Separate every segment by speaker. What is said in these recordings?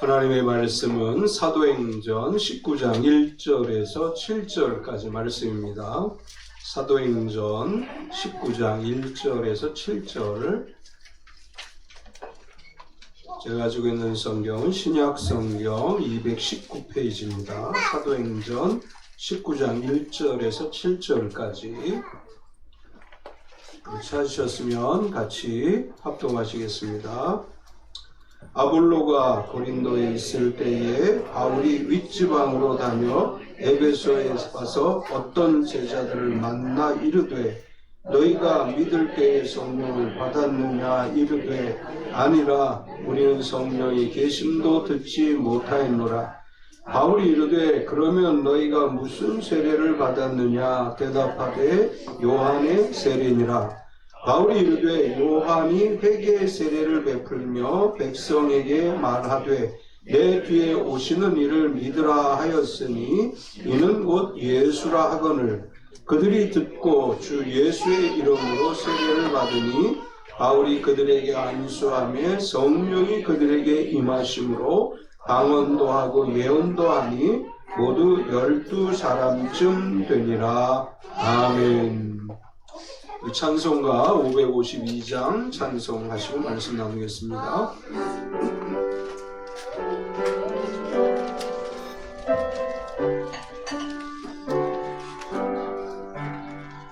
Speaker 1: 하나님의 말씀은 사도행전 19장 1절에서 7절까지 말씀입니다. 사도행전 19장 1절에서 7절. 제가 가지고 있는 성경은 신약성경 219페이지입니다. 사도행전 19장 1절에서 7절까지. 찾으셨으면 같이 합동하시겠습니다. 아볼로가 고린도에 있을 때에 바울이 윗지방으로 다녀 에베소에 와서 어떤 제자들을 만나 이르되 너희가 믿을 때에 성령을 받았느냐 이르되 아니라 우리는 성령이 계심도 듣지 못하였노라. 바울이 이르되 그러면 너희가 무슨 세례를 받았느냐 대답하되 요한의 세례니라. 바울이 이르되 요한이 회개의 세례를 베풀며 백성에게 말하되 내 뒤에 오시는 이를 믿으라 하였으니 이는 곧 예수라 하거늘 그들이 듣고 주 예수의 이름으로 세례를 받으니 바울이 그들에게 안수하며 성령이 그들에게 임하심으로 방언도 하고 예언도 하니 모두 12사람쯤 되니라. 아멘. 찬송가 552장 찬송하시고 말씀 나누겠습니다.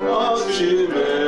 Speaker 1: 아침에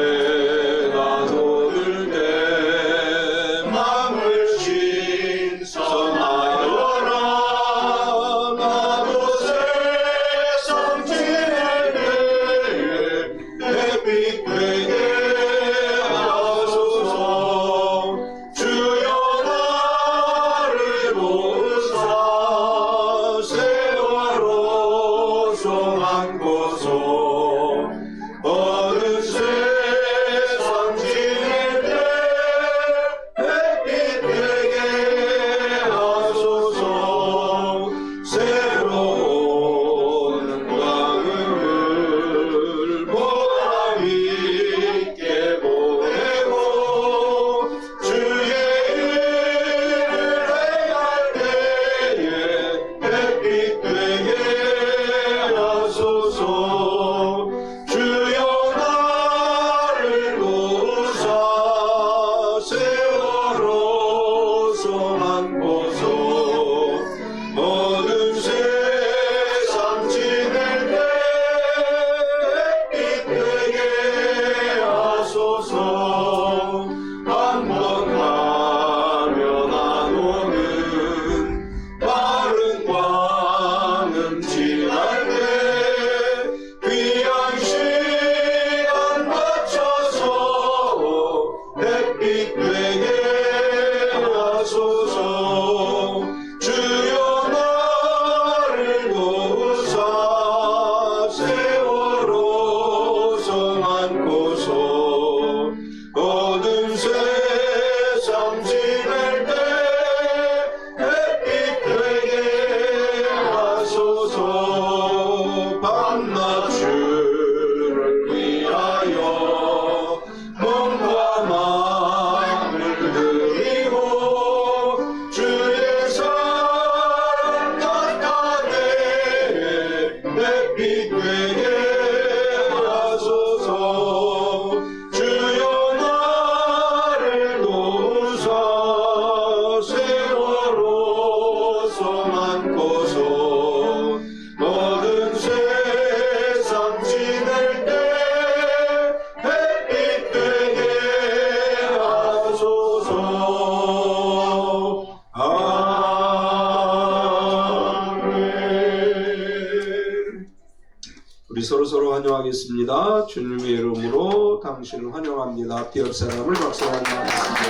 Speaker 1: 서로 환영하겠습니다. 주님의 이름으로 당신을 환영합니다. 앞뒤 옆 사람을 박수로 환영하겠습니다.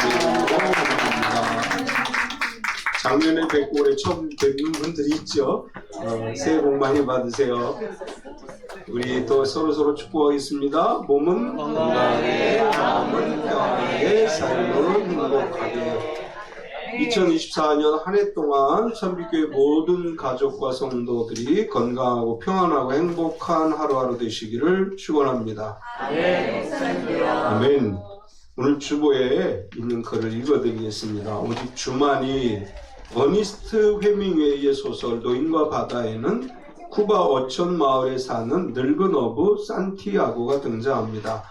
Speaker 1: 주님의 이름으로 환영합니다. 작년에 뵙고 올해 처음 뵙는 분들이 있죠. 새해 복 많이 받으세요. 우리 또 서로 축복하겠습니다. 몸은 건강하게, 마음은 평안하게, 삶은 행복하게. 2024년 한 해 동안 참빛교회 모든 가족과 성도들이 건강하고 평안하고 행복한 하루하루 되시기를 축원합니다. 아멘. 오늘 주보에 있는 글을 읽어드리겠습니다. 오직 주만이. 어니스트 헤밍웨이의 소설 노인과 바다에는 쿠바 어촌 마을에 사는 늙은 어부 산티아고가 등장합니다.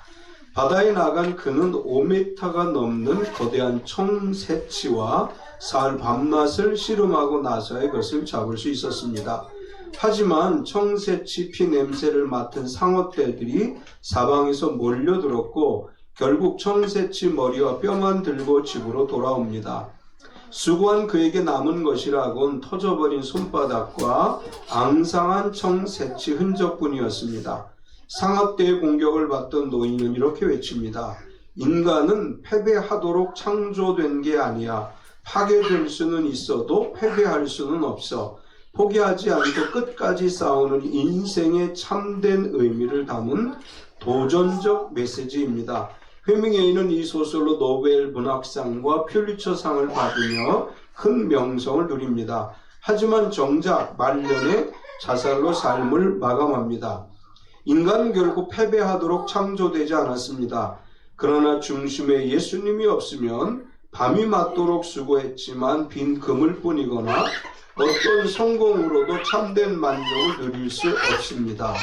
Speaker 1: 바다에 나간 그는 5m가 넘는 거대한 청새치와 사흘 밤낮을 씨름하고 나서야 그것을 잡을 수 있었습니다. 하지만 청새치 피 냄새를 맡은 상어떼들이 사방에서 몰려들었고 결국 청새치 머리와 뼈만 들고 집으로 돌아옵니다. 수고한 그에게 남은 것이라곤 터져버린 손바닥과 앙상한 청새치 흔적뿐이었습니다. 상어떼의 공격을 받던 노인은 이렇게 외칩니다. 인간은 패배하도록 창조된 게 아니야. 파괴될 수는 있어도 패배할 수는 없어. 포기하지 않고 끝까지 싸우는 인생의 참된 의미를 담은 도전적 메시지입니다. 헤밍웨이는 이 소설로 노벨 문학상과 퓰리처상을 받으며 큰 명성을 누립니다. 하지만 정작 말년에 자살로 삶을 마감합니다. 인간은 결국 패배하도록 창조되지 않았습니다. 그러나 중심에 예수님이 없으면 밤이 맞도록 수고했지만 빈 그물뿐이거나 어떤 성공으로도 참된 만족을 누릴 수 없습니다.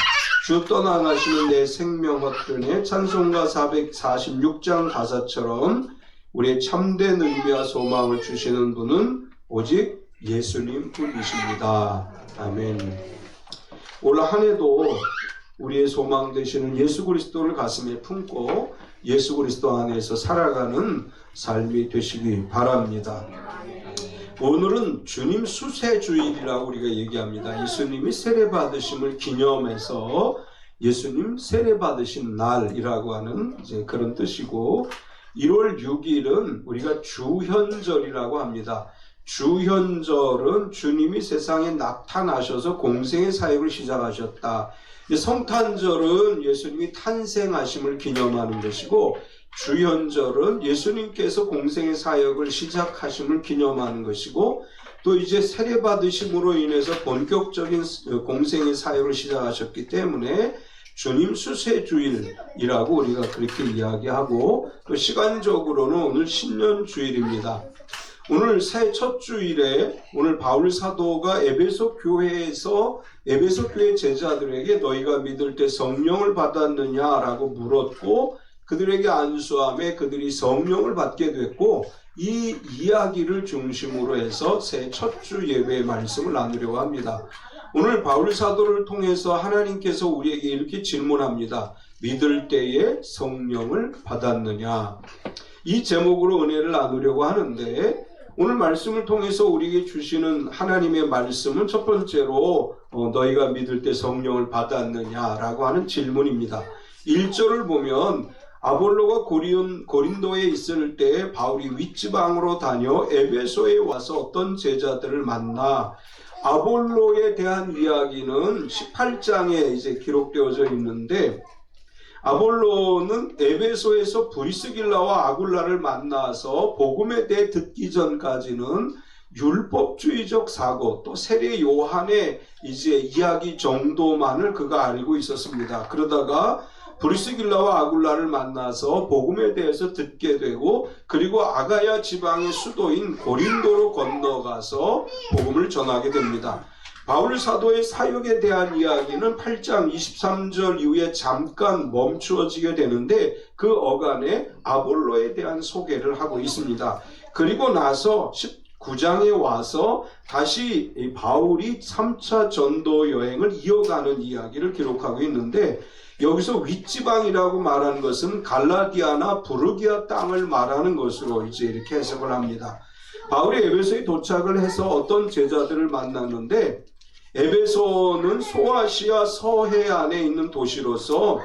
Speaker 1: 주 떠나가시는 내 생명 헛되네 찬송가 446장 가사처럼 우리의 참된 의미와 소망을 주시는 분은 오직 예수님 뿐이십니다. 아멘. 올 한 해도 우리의 소망 되시는 예수 그리스도를 가슴에 품고 예수 그리스도 안에서 살아가는 삶이 되시기 바랍니다. 오늘은 주님 수세주일이라고 우리가 얘기합니다. 예수님이 세례받으심을 기념해서 예수님 세례받으신 날이라고 하는 이제 그런 뜻이고 1월 6일은 우리가 주현절이라고 합니다. 주현절은 주님이 세상에 나타나셔서 공생의 사역을 시작하셨다. 성탄절은 예수님이 탄생하심을 기념하는 것이고 주현절은 예수님께서 공생의 사역을 시작하심을 기념하는 것이고 또 이제 세례받으심으로 인해서 본격적인 공생의 사역을 시작하셨기 때문에 주님 수세주일이라고 우리가 그렇게 이야기하고 또 시간적으로는 오늘 신년주일입니다. 오늘 새 첫 주일에 오늘 바울 사도가 에베소 교회 제자들에게 너희가 믿을 때 성령을 받았느냐라고 물었고 그들에게 안수함에 그들이 성령을 받게 됐고 이 이야기를 중심으로 해서 새 첫 주 예배의 말씀을 나누려고 합니다. 오늘 바울 사도를 통해서 하나님께서 우리에게 이렇게 질문합니다. 믿을 때에 성령을 받았느냐? 이 제목으로 은혜를 나누려고 하는데 오늘 말씀을 통해서 우리에게 주시는 하나님의 말씀은 첫 번째로 너희가 믿을 때 성령을 받았느냐라고 하는 질문입니다. 1절을 보면 아볼로가 고린도에 있을 때 바울이 윗지방으로 다녀 에베소에 와서 어떤 제자들을 만나 아볼로에 대한 이야기는 18장에 이제 기록되어져 있는데 아볼로는 에베소에서 브리스길라와 아굴라를 만나서 복음에 대해 듣기 전까지는 율법주의적 사고 또 세례 요한의 이제 이야기 정도만을 그가 알고 있었습니다. 그러다가 브리스길라와 아굴라를 만나서 복음에 대해서 듣게 되고 그리고 아가야 지방의 수도인 고린도로 건너가서 복음을 전하게 됩니다. 바울 사도의 사역에 대한 이야기는 8장 23절 이후에 잠깐 멈추어지게 되는데 그 어간에 아볼로에 대한 소개를 하고 있습니다. 그리고 나서 19장에 와서 다시 바울이 3차 전도 여행을 이어가는 이야기를 기록하고 있는데 여기서 윗지방이라고 말하는 것은 갈라디아나 부르기아 땅을 말하는 것으로 이제 이렇게 해석을 합니다. 바울이 에베소에 도착을 해서 어떤 제자들을 만났는데 에베소는 소아시아 서해안에 있는 도시로서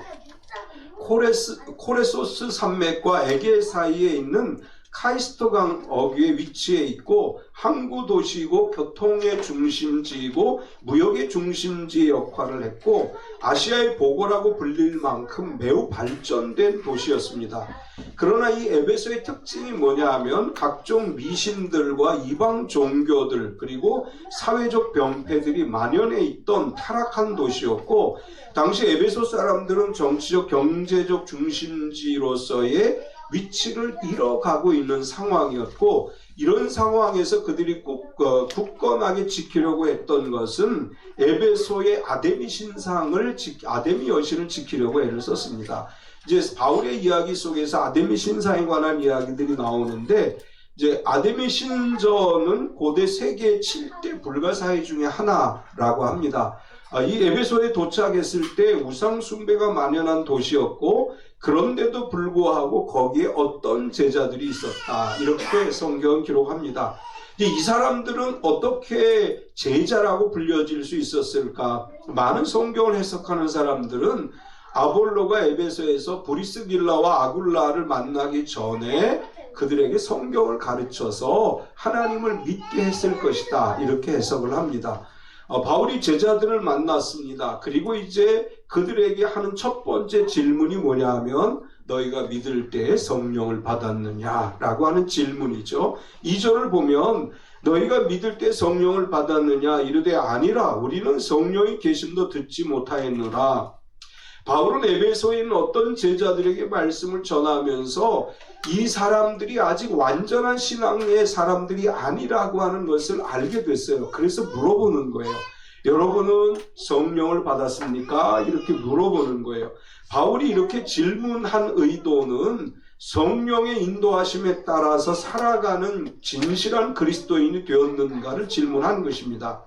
Speaker 1: 코레소스 산맥과 에게 사이에 있는 카이스토강 어귀에 위치해 있고 항구 도시이고 교통의 중심지이고 무역의 중심지의 역할을 했고 아시아의 보고라고 불릴 만큼 매우 발전된 도시였습니다. 그러나 이 에베소의 특징이 뭐냐 하면 각종 미신들과 이방 종교들 그리고 사회적 병폐들이 만연해 있던 타락한 도시였고 당시 에베소 사람들은 정치적 경제적 중심지로서의 위치를 잃어가고 있는 상황이었고, 이런 상황에서 그들이 꼭 굳건하게 지키려고 했던 것은 에베소의 아데미 신상을 아데미 여신을 지키려고 애를 썼습니다. 이제 바울의 이야기 속에서 아데미 신상에 관한 이야기들이 나오는데, 이제 아데미 신전은 고대 세계 7대 불가사의 중에 하나라고 합니다. 이 에베소에 도착했을 때 우상 숭배가 만연한 도시였고, 그런데도 불구하고 거기에 어떤 제자들이 있었다, 이렇게 성경은 기록합니다. 이 사람들은 어떻게 제자라고 불려질 수 있었을까? 많은 성경을 해석하는 사람들은 아볼로가 에베소에서 브리스길라와 아굴라를 만나기 전에 그들에게 성경을 가르쳐서 하나님을 믿게 했을 것이다, 이렇게 해석을 합니다. 바울이 제자들을 만났습니다. 그리고 이제 그들에게 하는 첫 번째 질문이 뭐냐 하면, 너희가 믿을 때 성령을 받았느냐 라고 하는 질문이죠. 2절을 보면 너희가 믿을 때 성령을 받았느냐 이르되 아니라 우리는 성령이 계심도 듣지 못하였노라. 바울은 에베소에 있는 어떤 제자들에게 말씀을 전하면서 이 사람들이 아직 완전한 신앙의 사람들이 아니라고 하는 것을 알게 됐어요. 그래서 물어보는 거예요. 여러분은 성령을 받았습니까? 이렇게 물어보는 거예요. 바울이 이렇게 질문한 의도는 성령의 인도하심에 따라서 살아가는 진실한 그리스도인이 되었는가를 질문한 것입니다.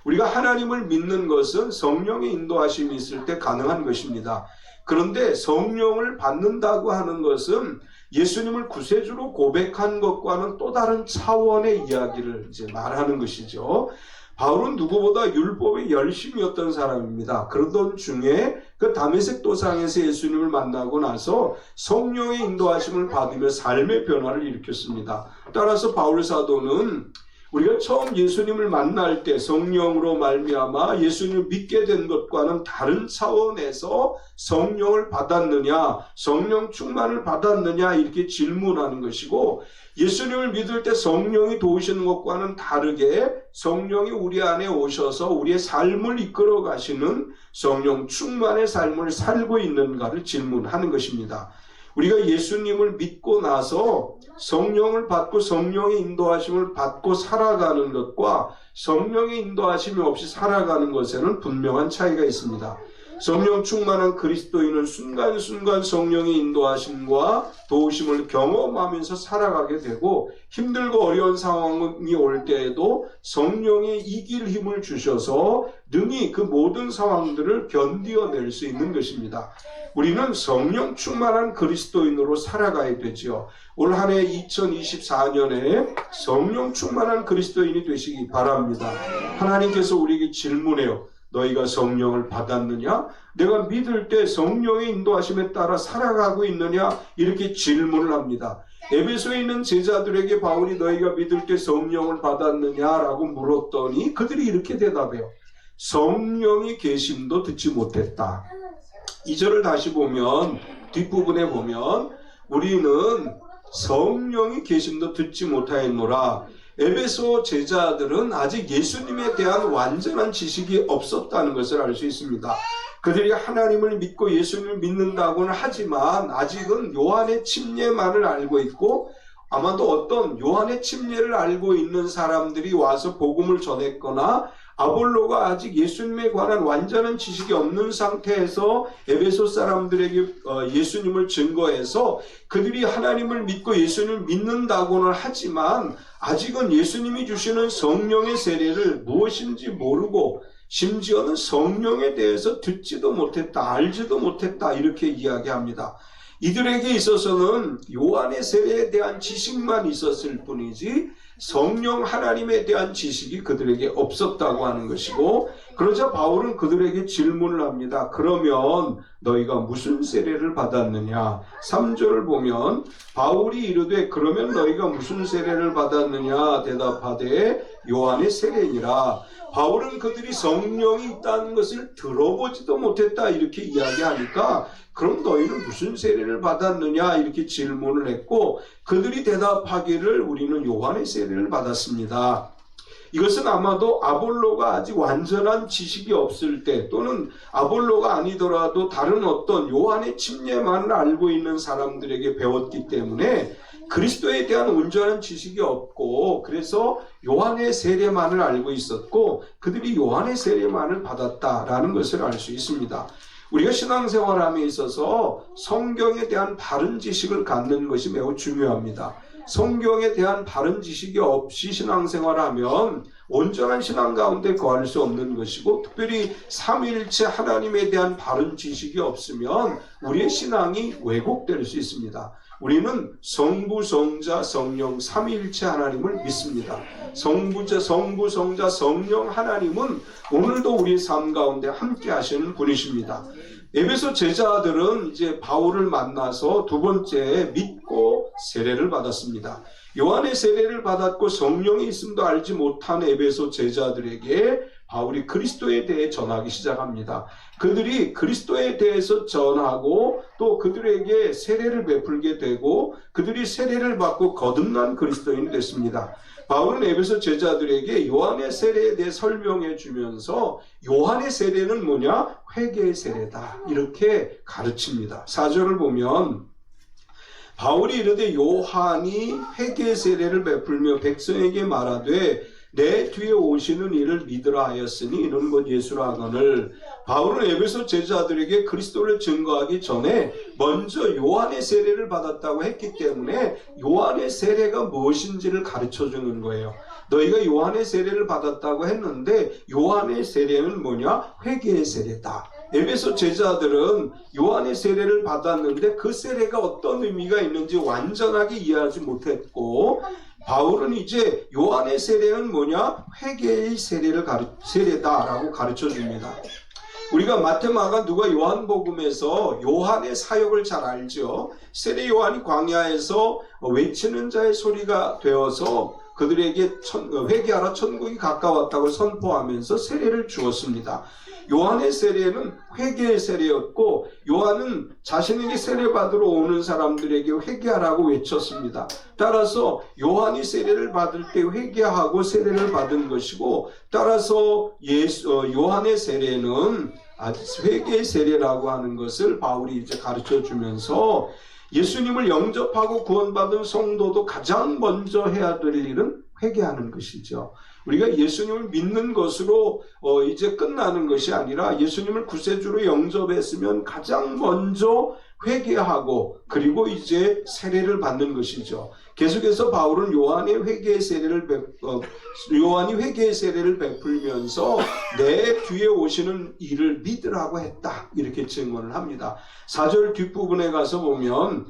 Speaker 1: 우리가 하나님을 믿는 것은 성령의 인도하심이 있을 때 가능한 것입니다. 그런데 성령을 받는다고 하는 것은 예수님을 구세주로 고백한 것과는 또 다른 차원의 이야기를 이제 말하는 것이죠. 바울은 누구보다 율법에 열심이었던 사람입니다. 그러던 중에 그 다메섹 도상에서 예수님을 만나고 나서 성령의 인도하심을 받으며 삶의 변화를 일으켰습니다. 따라서 바울 사도는 우리가 처음 예수님을 만날 때 성령으로 말미암아 예수님을 믿게 된 것과는 다른 차원에서 성령을 받았느냐, 성령 충만을 받았느냐 이렇게 질문하는 것이고, 예수님을 믿을 때 성령이 도우시는 것과는 다르게 성령이 우리 안에 오셔서 우리의 삶을 이끌어 가시는 성령 충만의 삶을 살고 있는가를 질문하는 것입니다. 우리가 예수님을 믿고 나서 성령을 받고 성령의 인도하심을 받고 살아가는 것과 성령의 인도하심이 없이 살아가는 것에는 분명한 차이가 있습니다. 성령 충만한 그리스도인은 순간순간 성령의 인도하심과 도우심을 경험하면서 살아가게 되고, 힘들고 어려운 상황이 올 때에도 성령의 이길 힘을 주셔서 능히 그 모든 상황들을 견디어낼 수 있는 것입니다. 우리는 성령 충만한 그리스도인으로 살아가야 되죠. 올 한 해 2024년에 성령 충만한 그리스도인이 되시기 바랍니다. 하나님께서 우리에게 질문해요. 너희가 성령을 받았느냐? 내가 믿을 때 성령의 인도하심에 따라 살아가고 있느냐? 이렇게 질문을 합니다. 에베소에 있는 제자들에게 바울이 너희가 믿을 때 성령을 받았느냐라고 물었더니 그들이 이렇게 대답해요. 성령이 계심도 듣지 못했다. 2절을 다시 보면, 뒷부분에 보면 우리는 성령이 계심도 듣지 못하였노라. 에베소 제자들은 아직 예수님에 대한 완전한 지식이 없었다는 것을 알 수 있습니다. 그들이 하나님을 믿고 예수님을 믿는다고는 하지만 아직은 요한의 침례만을 알고 있고, 아마도 어떤 요한의 침례를 알고 있는 사람들이 와서 복음을 전했거나 아볼로가 아직 예수님에 관한 완전한 지식이 없는 상태에서 에베소 사람들에게 예수님을 증거해서 그들이 하나님을 믿고 예수님을 믿는다고는 하지만 아직은 예수님이 주시는 성령의 세례를 무엇인지 모르고, 심지어는 성령에 대해서 듣지도 못했다, 알지도 못했다, 이렇게 이야기합니다. 이들에게 있어서는 요한의 세례에 대한 지식만 있었을 뿐이지 성령 하나님에 대한 지식이 그들에게 없었다고 하는 것이고, 그러자 바울은 그들에게 질문을 합니다. 그러면 너희가 무슨 세례를 받았느냐? 3절을 보면 바울이 이르되 그러면 너희가 무슨 세례를 받았느냐? 대답하되 요한의 세례니라. 바울은 그들이 성령이 있다는 것을 들어보지도 못했다 이렇게 이야기하니까, 그럼 너희는 무슨 세례를 받았느냐 이렇게 질문을 했고, 그들이 대답하기를 우리는 요한의 세례를 받았습니다. 이것은 아마도 아볼로가 아직 완전한 지식이 없을 때, 또는 아볼로가 아니더라도 다른 어떤 요한의 침례만을 알고 있는 사람들에게 배웠기 때문에 그리스도에 대한 온전한 지식이 없고, 그래서 요한의 세례만을 알고 있었고 그들이 요한의 세례만을 받았다라는 것을 알 수 있습니다. 우리가 신앙생활함에 있어서 성경에 대한 바른 지식을 갖는 것이 매우 중요합니다. 성경에 대한 바른 지식이 없이 신앙생활하면 온전한 신앙 가운데 거할 수 없는 것이고, 특별히 삼위일체 하나님에 대한 바른 지식이 없으면 우리의 신앙이 왜곡될 수 있습니다. 우리는 성부, 성자, 성령 삼위일체 하나님을 믿습니다. 성부자, 성부, 성자, 성령 하나님은 오늘도 우리의 삶 가운데 함께 하시는 분이십니다. 에베소 제자들은 이제 바울을 만나서 두 번째 믿고 세례를 받았습니다. 요한의 세례를 받았고 성령이 있음도 알지 못한 에베소 제자들에게 바울이 그리스도에 대해 전하기 시작합니다. 그들이 그리스도에 대해서 전하고 또 그들에게 세례를 베풀게 되고 그들이 세례를 받고 거듭난 그리스도인이 됐습니다. 바울은 에베소 제자들에게 요한의 세례에 대해 설명해 주면서 요한의 세례는 뭐냐? 회개의 세례다. 이렇게 가르칩니다. 4절을 보면 바울이 이르되 요한이 회개의 세례를 베풀며 백성에게 말하되 내 뒤에 오시는 이를 믿으라 하였으니 이는 곧 예수라 하거늘. 바울은 에베소 제자들에게 그리스도를 증거하기 전에 먼저 요한의 세례를 받았다고 했기 때문에 요한의 세례가 무엇인지를 가르쳐 주는 거예요. 너희가 요한의 세례를 받았다고 했는데 요한의 세례는 뭐냐? 회개의 세례다. 에베소 제자들은 요한의 세례를 받았는데 그 세례가 어떤 의미가 있는지 완전하게 이해하지 못했고, 바울은 이제 요한의 세례는 뭐냐? 회개의 세례다라고 가르쳐 줍니다. 우리가 마태, 마가, 누가 요한복음에서 요한의 사역을 잘 알죠. 세례 요한이 광야에서 외치는 자의 소리가 되어서 그들에게 회개하라 천국이 가까웠다고 선포하면서 세례를 주었습니다. 요한의 세례는 회개의 세례였고 요한은 자신에게 세례받으러 오는 사람들에게 회개하라고 외쳤습니다. 따라서 요한이 세례를 받을 때 회개하고 세례를 받은 것이고, 따라서 요한의 세례는 회개의 세례라고 하는 것을 바울이 이제 가르쳐 주면서 예수님을 영접하고 구원받은 성도도 가장 먼저 해야 될 일은 회개하는 것이죠. 우리가 예수님을 믿는 것으로 이제 끝나는 것이 아니라 예수님을 구세주로 영접했으면 가장 먼저 회개하고 그리고 이제 세례를 받는 것이죠. 계속해서 바울은 요한이 회개의 세례를 베풀면서 내 뒤에 오시는 이를 믿으라고 했다, 이렇게 증언을 합니다. 4절 뒷부분에 가서 보면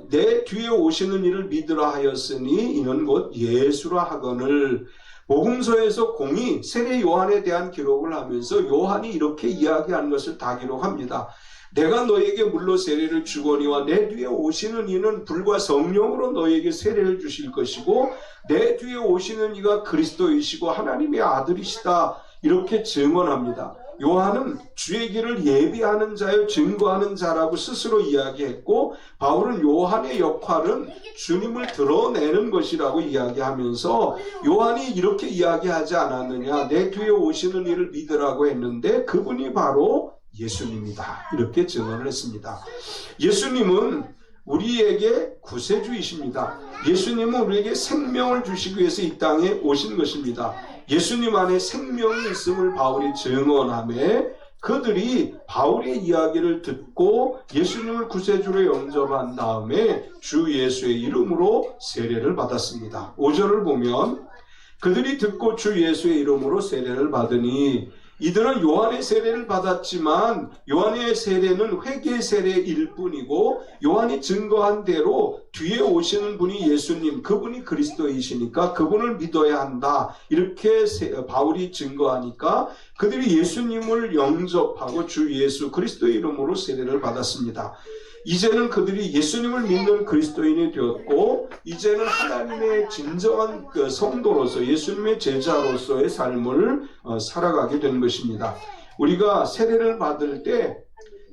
Speaker 1: 내 뒤에 오시는 이를 믿으라 하였으니 이는 곧 예수라 하거늘. 복음서에서 공이 세례 요한에 대한 기록을 하면서 요한이 이렇게 이야기한 것을 다 기록합니다. 내가 너에게 물로 세례를 주거니와 내 뒤에 오시는 이는 불과 성령으로 너에게 세례를 주실 것이고 내 뒤에 오시는 이가 그리스도이시고 하나님의 아들이시다, 이렇게 증언합니다. 요한은 주의 길을 예비하는 자요 증거하는 자라고 스스로 이야기했고, 바울은 요한의 역할은 주님을 드러내는 것이라고 이야기하면서 요한이 이렇게 이야기하지 않았느냐? 내 뒤에 오시는 이를 믿으라고 했는데 그분이 바로 예수님이다, 이렇게 증언을 했습니다. 예수님은 우리에게 구세주이십니다. 예수님은 우리에게 생명을 주시기 위해서 이 땅에 오신 것입니다. 예수님 안에 생명이 있음을 바울이 증언하며 그들이 바울의 이야기를 듣고 예수님을 구세주로 영접한 다음에 주 예수의 이름으로 세례를 받았습니다. 5절을 보면 그들이 듣고 주 예수의 이름으로 세례를 받으니, 이들은 요한의 세례를 받았지만 요한의 세례는 회개의 세례일 뿐이고 요한이 증거한 대로 뒤에 오시는 분이 예수님, 그분이 그리스도이시니까 그분을 믿어야 한다, 이렇게 바울이 증거하니까 그들이 예수님을 영접하고 주 예수 그리스도의 이름으로 세례를 받았습니다. 이제는 그들이 예수님을 믿는 그리스도인이 되었고 이제는 하나님의 진정한 성도로서 예수님의 제자로서의 삶을 살아가게 된 것입니다. 우리가 세례를 받을 때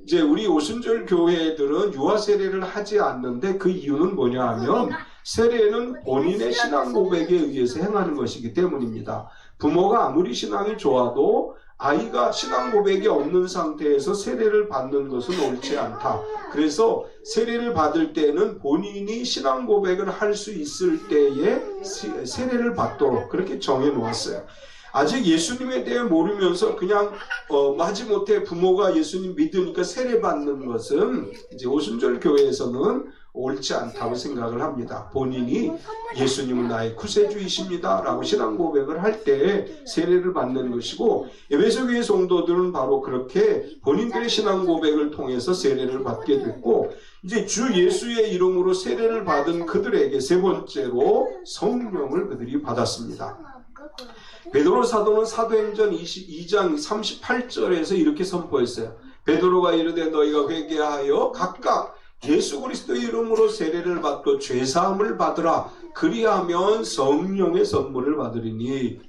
Speaker 1: 이제 우리 오순절 교회들은 유아 세례를 하지 않는데 그 이유는 뭐냐 하면 세례는 본인의 신앙 고백에 의해서 행하는 것이기 때문입니다. 부모가 아무리 신앙이 좋아도 아이가 신앙 고백이 없는 상태에서 세례를 받는 것은 옳지 않다. 그래서 세례를 받을 때는 본인이 신앙 고백을 할 수 있을 때에 세례를 받도록 그렇게 정해 놓았어요. 아직 예수님에 대해 모르면서 그냥 마지못해 부모가 예수님 믿으니까 세례 받는 것은 이제 오순절 교회에서는 옳지 않다고 생각을 합니다. 본인이 예수님은 나의 구세주이십니다 라고 신앙 고백을 할 때 세례를 받는 것이고, 에베소 교회 성도들은 바로 그렇게 본인들의 신앙 고백을 통해서 세례를 받게 됐고, 이제 주 예수의 이름으로 세례를 받은 그들에게 세 번째로 성령을 그들이 받았습니다. 베드로 사도는 사도행전 22장 38절에서 이렇게 선포했어요. 베드로가 이르되 너희가 회개하여 각각 예수 그리스도의 이름으로 세례를 받고 죄사함을 받으라. 그리하면 성령의 선물을 받으리니.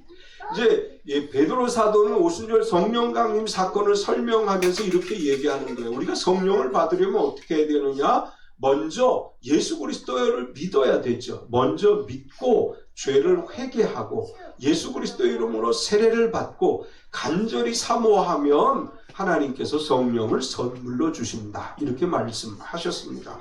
Speaker 1: 이제 베드로 사도는 오순절 성령 강림 사건을 설명하면서 이렇게 얘기하는 거예요. 우리가 성령을 받으려면 어떻게 해야 되느냐? 먼저 예수 그리스도를 믿어야 되죠. 먼저 믿고 죄를 회개하고 예수 그리스도의 이름으로 세례를 받고 간절히 사모하면 하나님께서 성령을 선물로 주신다. 이렇게 말씀하셨습니다.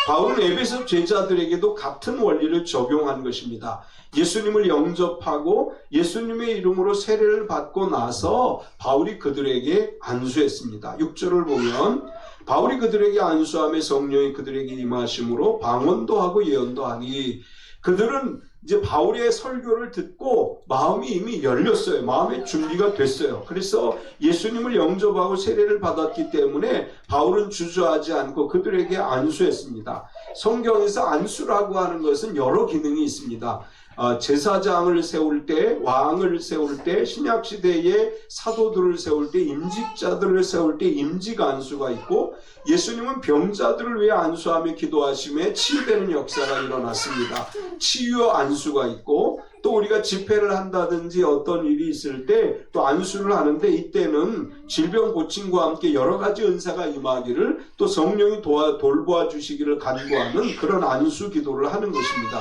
Speaker 1: 바울은 에베소 제자들에게도 같은 원리를 적용한 것입니다. 예수님을 영접하고 예수님의 이름으로 세례를 받고 나서 바울이 그들에게 안수했습니다. 6절을 보면 바울이 그들에게 안수하며 성령이 그들에게 임하심으로 방언도 하고 예언도 하니, 그들은 이제 바울의 설교를 듣고 마음이 이미 열렸어요. 마음의 준비가 됐어요. 그래서 예수님을 영접하고 세례를 받았기 때문에 바울은 주저하지 않고 그들에게 안수했습니다. 성경에서 안수라고 하는 것은 여러 기능이 있습니다. 제사장을 세울 때, 왕을 세울 때, 신약시대에 사도들을 세울 때, 임직자들을 세울 때 임직 안수가 있고, 예수님은 병자들을 위해 안수하며 기도하심에 치유되는 역사가 일어났습니다. 치유 안수가 있고, 또 우리가 집회를 한다든지 어떤 일이 있을 때 또 안수를 하는데, 이때는 질병 고침과 함께 여러 가지 은사가 임하기를, 또 성령이 돌보아 주시기를 간구하는 그런 안수 기도를 하는 것입니다.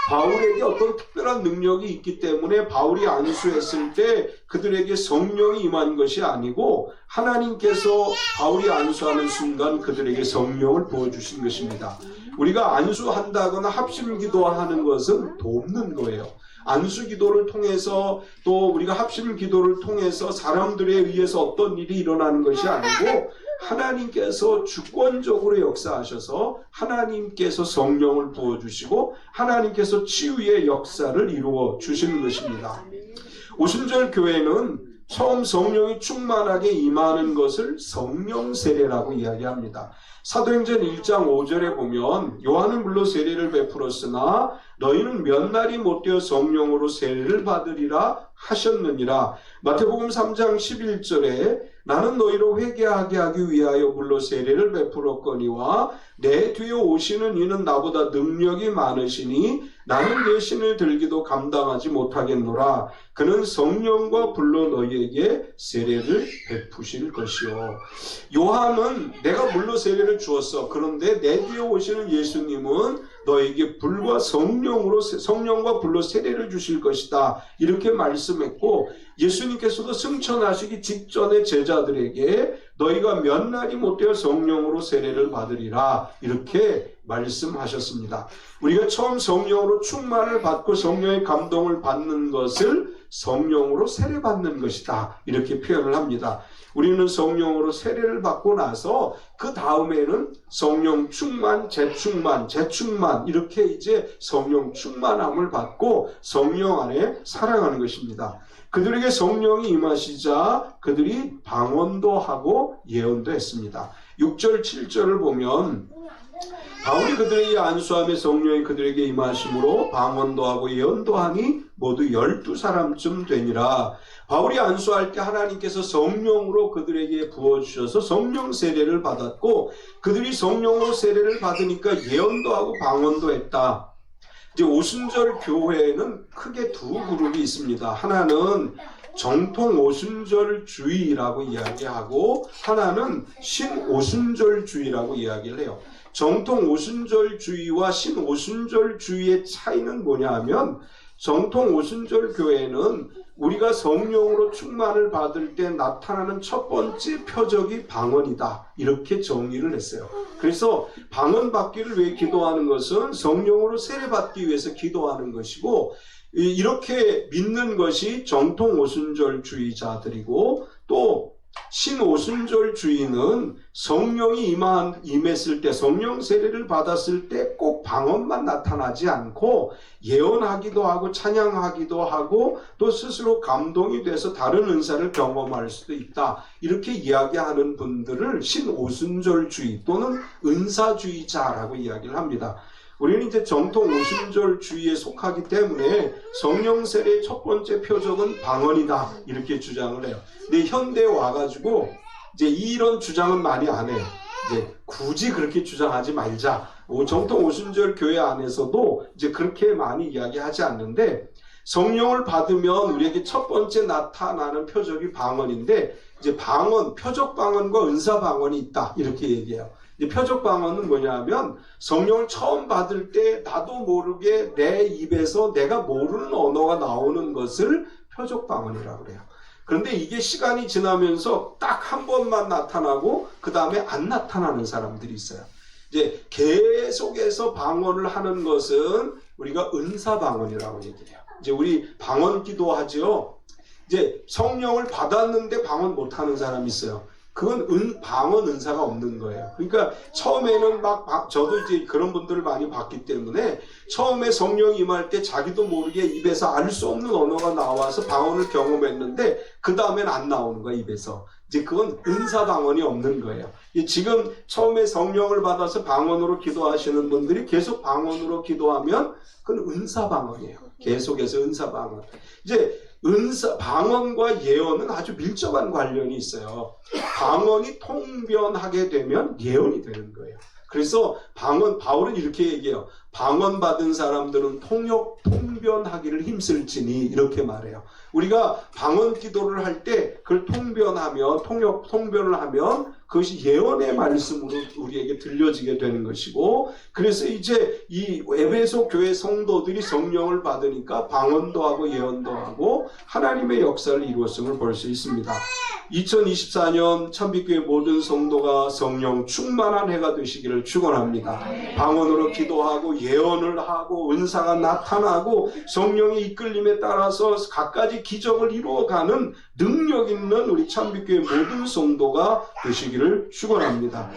Speaker 1: 바울에게 어떤 특별한 능력이 있기 때문에 바울이 안수했을 때 그들에게 성령이 임한 것이 아니고, 하나님께서 바울이 안수하는 순간 그들에게 성령을 부어주신 것입니다. 우리가 안수한다거나 합심기도하는 것은 돕는 거예요. 안수기도를 통해서, 또 우리가 합심기도를 통해서 사람들에 의해서 어떤 일이 일어나는 것이 아니고, 하나님께서 주권적으로 역사하셔서 하나님께서 성령을 부어주시고 하나님께서 치유의 역사를 이루어 주시는 것입니다. 오순절 교회는 처음 성령이 충만하게 임하는 것을 성령 세례라고 이야기합니다. 사도행전 1장 5절에 보면 요한은 물로 세례를 베풀었으나 너희는 몇 날이 못되어 성령으로 세례를 받으리라 하셨느니라. 마태복음 3장 11절에 나는 너희로 회개하게 하기 위하여 물로 세례를 베풀었거니와 내 뒤에 오시는 이는 나보다 능력이 많으시니 나는 내 신을 들기도 감당하지 못하겠노라. 그는 성령과 불로 너희에게 세례를 베푸실 것이요. 요한은 내가 물로 세례를 주었어. 그런데 내 뒤에 오시는 예수님은 너에게 불과 성령과 불로 세례를 주실 것이다. 이렇게 말씀했고, 예수님께서도 승천하시기 직전에 제자들에게 너희가 몇 날이 못되어 성령으로 세례를 받으리라 이렇게 말씀하셨습니다. 우리가 처음 성령으로 충만을 받고 성령의 감동을 받는 것을 성령으로 세례받는 것이다 이렇게 표현을 합니다. 우리는 성령으로 세례를 받고 나서 그 다음에는 성령 충만, 재충만 이렇게 이제 성령 충만함을 받고 성령 안에 살아가는 것입니다. 그들에게 성령이 임하시자 그들이 방언도 하고 예언도 했습니다. 6절 7절을 보면 바울이 그들에게 안수하며 성령이 그들에게 임하심으로 방언도 하고 예언도 하니 모두 12사람쯤 되니라. 바울이 안수할 때 하나님께서 성령으로 그들에게 부어주셔서 성령 세례를 받았고, 그들이 성령으로 세례를 받으니까 예언도 하고 방언도 했다. 이제 오순절 교회에는 크게 두 그룹이 있습니다. 하나는 정통 오순절주의라고 이야기하고 하나는 신오순절주의라고 이야기를 해요. 정통 오순절주의와 신오순절주의의 차이는 뭐냐 하면, 정통 오순절 교회는 우리가 성령으로 충만을 받을 때 나타나는 첫 번째 표적이 방언이다, 이렇게 정의를 했어요. 그래서 방언 받기를 위해 기도하는 것은 성령으로 세례받기 위해서 기도하는 것이고, 이렇게 믿는 것이 정통 오순절주의자들이고, 또 신오순절주의는 성령이 임했을 때, 성령 세례를 받았을 때 꼭 방언만 나타나지 않고 예언하기도 하고 찬양하기도 하고 또 스스로 감동이 돼서 다른 은사를 경험할 수도 있다, 이렇게 이야기하는 분들을 신오순절주의 또는 은사주의자라고 이야기를 합니다. 우리는 이제 정통 오순절주의에 속하기 때문에 성령 세례의 첫 번째 표적은 방언이다, 이렇게 주장을 해요. 근데 현대에 와가지고 이제 이런 주장은 많이 안 해요. 이제 굳이 그렇게 주장하지 말자. 정통 오순절 교회 안에서도 이제 그렇게 많이 이야기하지 않는데, 성령을 받으면 우리에게 첫 번째 나타나는 표적이 방언인데, 이제 방언, 표적 방언과 은사 방언이 있다, 이렇게 얘기해요. 표적 방언은 뭐냐면, 성령을 처음 받을 때 나도 모르게 내 입에서 내가 모르는 언어가 나오는 것을 표적 방언이라고 그래요. 그런데 이게 시간이 지나면서 딱 한 번만 나타나고 그 다음에 안 나타나는 사람들이 있어요. 이제 계속해서 방언을 하는 것은 우리가 은사 방언이라고 얘기해요. 이제 우리 방언 기도하죠. 이제 성령을 받았는데 방언 못하는 사람이 있어요. 그건 방언 은사가 없는 거예요. 그러니까 처음에는 저도 이제 그런 분들을 많이 봤기 때문에 처음에 성령이 임할 때 자기도 모르게 입에서 알 수 없는 언어가 나와서 방언을 경험했는데 그 다음엔 안 나오는 거야, 입에서. 이제 그건 은사 방언이 없는 거예요. 지금 처음에 성령을 받아서 방언으로 기도하시는 분들이 계속 방언으로 기도하면 그건 은사 방언이에요. 계속해서 은사 방언. 이제 방언과 예언은 아주 밀접한 관련이 있어요. 방언이 통변하게 되면 예언이 되는 거예요. 그래서 바울은 이렇게 얘기해요. 방언 받은 사람들은 통변하기를 힘쓸지니, 이렇게 말해요. 우리가 방언 기도를 할 때 그걸 통변을 하면 그것이 예언의 말씀으로 우리에게 들려지게 되는 것이고, 그래서 이제 이 에베소 교회 성도들이 성령을 받으니까 방언도 하고 예언도 하고 하나님의 역사를 이루었음을 볼 수 있습니다. 2024년 참빛교회 모든 성도가 성령 충만한 해가 되시기를 축원합니다. 방언으로 기도하고 예언을 하고 은사가 나타나고 성령의 이끌림에 따라서 갖가지 기적을 이루어가는 능력 있는 우리 참빛교회 모든 성도가 되시기를 축원합니다.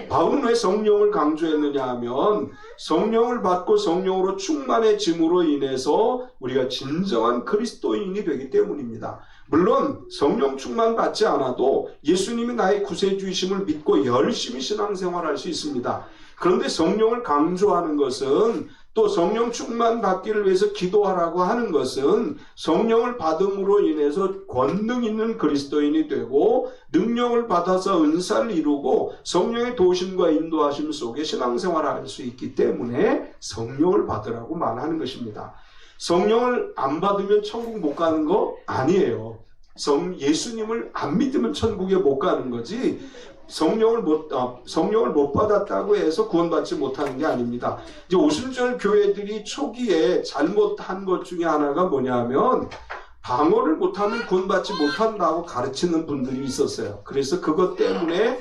Speaker 1: 바울은 왜 성령을 강조했느냐 하면, 성령을 받고 성령으로 충만해짐으로 인해서 우리가 진정한 그리스도인이 되기 때문입니다. 물론 성령 충만 받지 않아도 예수님이 나의 구세주이심을 믿고 열심히 신앙생활할 수 있습니다. 그런데 성령을 강조하는 것은, 또 성령 충만 받기를 위해서 기도하라고 하는 것은 성령을 받음으로 인해서 권능 있는 그리스도인이 되고 능력을 받아서 은사를 이루고 성령의 도심과 인도하심 속에 신앙생활을 할 수 있기 때문에 성령을 받으라고 말하는 것입니다. 성령을 안 받으면 천국 못 가는 거 아니에요. 예수님을 안 믿으면 천국에 못 가는 거지, 성령을 못 받았다고 해서 구원받지 못하는 게 아닙니다. 이제 오순절 교회들이 초기에 잘못한 것 중에 하나가 뭐냐면, 방언을 못하면 구원받지 못한다고 가르치는 분들이 있었어요. 그래서 그것 때문에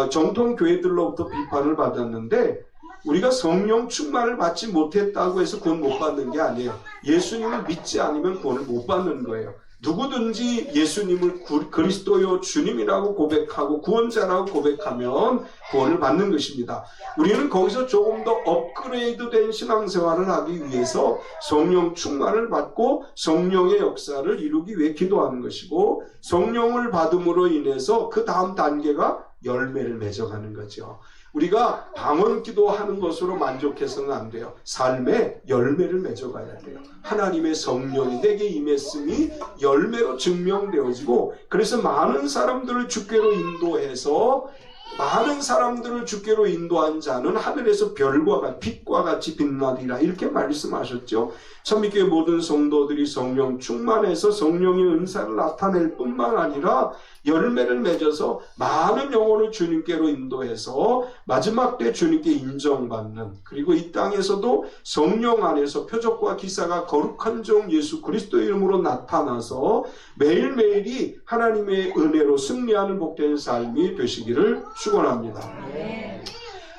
Speaker 1: 정통 교회들로부터 비판을 받았는데, 우리가 성령 충만을 받지 못했다고 해서 구원 못 받는 게 아니에요. 예수님을 믿지 않으면 구원을 못 받는 거예요. 누구든지 예수님을 그리스도요 주님이라고 고백하고 구원자라고 고백하면 구원을 받는 것입니다. 우리는 거기서 조금 더 업그레이드된 신앙생활을 하기 위해서 성령 충만을 받고 성령의 역사를 이루기 위해 기도하는 것이고, 성령을 받음으로 인해서 그 다음 단계가 열매를 맺어가는 거죠. 우리가 방언 기도하는 것으로 만족해서는 안 돼요. 삶에 열매를 맺어가야 돼요. 하나님의 성령이 내게 임했음이 열매로 증명되어지고, 그래서 많은 사람들을 주께로 인도해서 많은 사람들을 주께로 인도한 자는 하늘에서 별과 같이 빛과 같이 빛나리라 이렇게 말씀하셨죠. 참미교회 모든 성도들이 성령 충만해서 성령의 은사를 나타낼 뿐만 아니라 열매를 맺어서 많은 영혼을 주님께로 인도해서 마지막 때 주님께 인정받는, 그리고 이 땅에서도 성령 안에서 표적과 기사가 거룩한 종 예수 그리스도의 이름으로 나타나서 매일매일이 하나님의 은혜로 승리하는 복된 삶이 되시기를 축원합니다.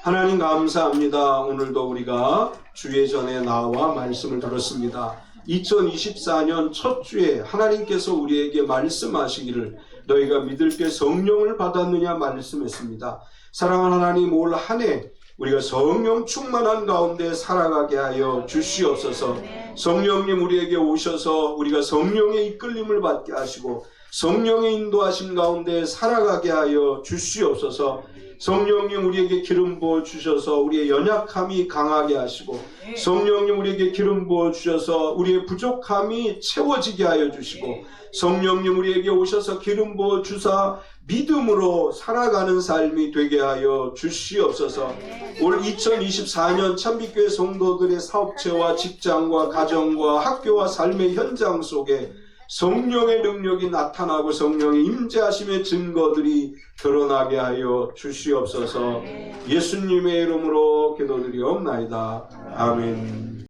Speaker 1: 하나님 감사합니다. 오늘도 우리가 주의 전에 나와 말씀을 들었습니다. 2024년 첫 주에 하나님께서 우리에게 말씀하시기를 너희가 믿을 때 성령을 받았느냐 말씀했습니다. 사랑하는 하나님, 올 한 해 우리가 성령 충만한 가운데 살아가게 하여 주시옵소서. 성령님 우리에게 오셔서 우리가 성령의 이끌림을 받게 하시고 성령의 인도하신 가운데 살아가게 하여 주시옵소서. 성령님 우리에게 기름 부어 주셔서 우리의 연약함이 강하게 하시고 성령님 우리에게 기름 부어 주셔서 우리의 부족함이 채워지게 하여 주시고 성령님 우리에게 오셔서 기름 부어 주사 믿음으로 살아가는 삶이 되게 하여 주시옵소서. 올 2024년 참빛교회 성도들의 사업체와 직장과 가정과 학교와 삶의 현장 속에 성령의 능력이 나타나고 성령의 임재하심의 증거들이 드러나게 하여 주시옵소서. 예수님의 이름으로 기도드리옵나이다. 아멘.